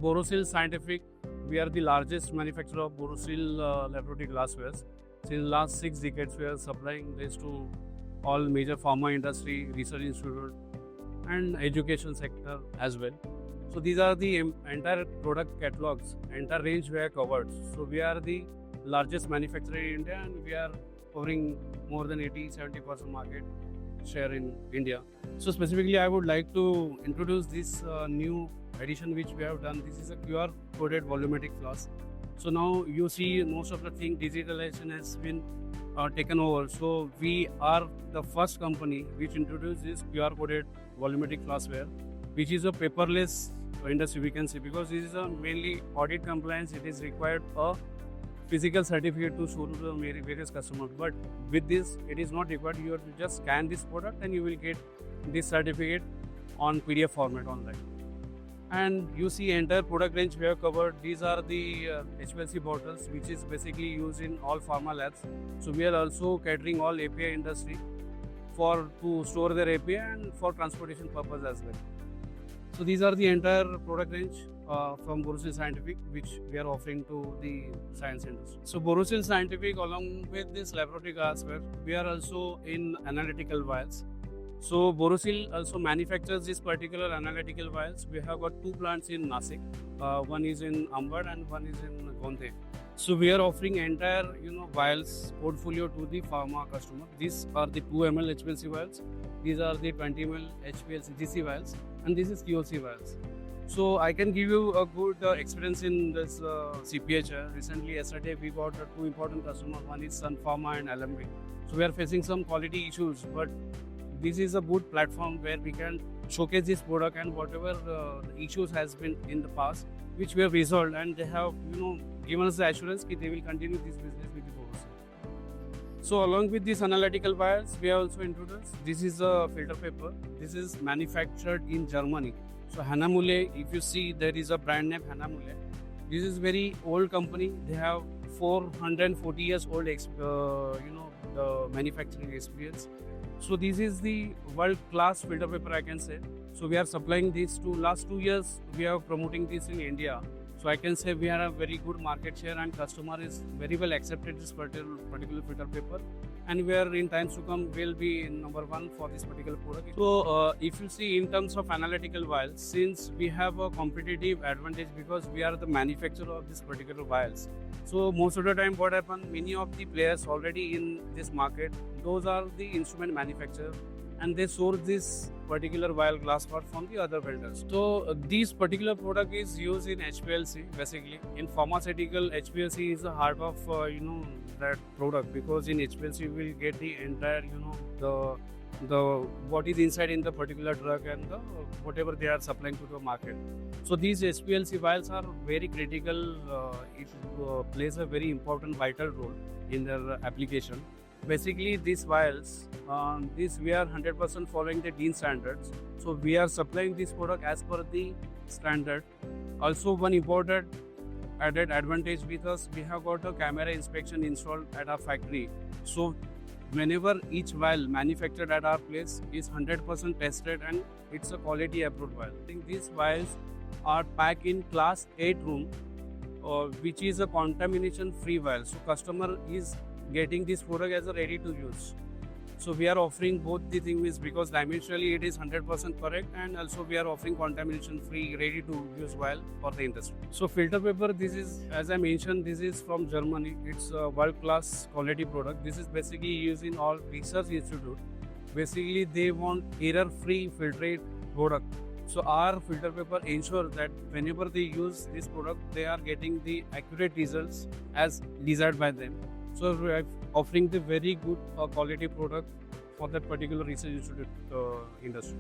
Borosil Scientific, we are the largest manufacturer of Borosil laboratory glasswares. Since last 6 decades, we are supplying this to all major pharma industry, research institute, and education sector as well. So these are the entire product catalogs, entire range we are covered. So we are the largest manufacturer in India, and we are covering more than 80-70% market share in India. So specifically, I would like to introduce this new addition which we have done. This is a QR coded volumetric flask. So now you see most of the thing digitalization has been taken over. So we are the first company which introduced this QR coded volumetric glassware, which is a paperless industry, we can say, because this is a mainly audit compliance. It is required a physical certificate to show to the various customers, but with this it is not required. You have to just scan this product and you will get this certificate on PDF format online. And you see entire product range we have covered. These are the HPLC bottles, which is basically used in all pharma labs. So we are also catering all API industry to store their API and for transportation purpose as well. So these are the entire product range from Borosil Scientific, which we are offering to the science industry. So Borosil Scientific, along with this laboratory glassware, we are also in analytical vials. So Borosil also manufactures this particular analytical vials. We have got 2 plants in Nasik. One is in Ambad and one is in Gonde. So we are offering entire vials portfolio to the pharma customer. These are the 2 ml HPLC vials. These are the 20 ml HPLC GC vials, and this is QLC vials. So I can give you a good experience in this CPH. Recently, yesterday we got 2 important customers. One is Sun Pharma and Alembic. So we are facing some quality issues, but this is a good platform where we can showcase this product and whatever issues has been in the past, which we have resolved, and they have given us the assurance that they will continue this business with the Borosil. So along with these analytical vials, we have also introduced, this is a filter paper. This is manufactured in Germany. So Hannamühle, if you see, there is a brand name Hannamühle. This is very old company. They have 440 years old the manufacturing experience. So this is the world-class filter paper, I can say. So we are supplying this to last 2 years. We are promoting this in India. So I can say we have a very good market share, and customer is very well accepted this particular filter paper. And we are in times to come will be number 1 for this particular product. So if you see in terms of analytical vials, since we have a competitive advantage because we are the manufacturer of this particular vials. So most of the time what happens, many of the players already in this market, those are the instrument manufacturers, and they source this particular vial glass part from the other vendors. So this particular product is used in HPLC. Basically in pharmaceutical, HPLC is the heart of that product, because in HPLC you will get the entire the what is inside in the particular drug and the whatever they are supplying to the market. So these HPLC vials are very critical. It plays a very important vital role in their application. Basically these vials, we are 100% following the DIN standards. So we are supplying this product as per the standard. Also one important added advantage with us, we have got a camera inspection installed at our factory. So whenever each vial manufactured at our place is 100% tested and it's a quality approved vial. I think these vials are packed in class 8 room, which is a contamination free vial. So customer is getting this product as a ready to use. So we are offering both the things, because dimensionally it is 100% correct, and also we are offering contamination free ready to use vial for the industry. So filter paper, this is, as I mentioned, this is from Germany. It's a world class quality product. This is basically used in all research institute. Basically they want error free filtrate product. So our filter paper ensure that whenever they use this product, they are getting the accurate results as desired by them. So we are offering the very good quality product for that particular research institute industry.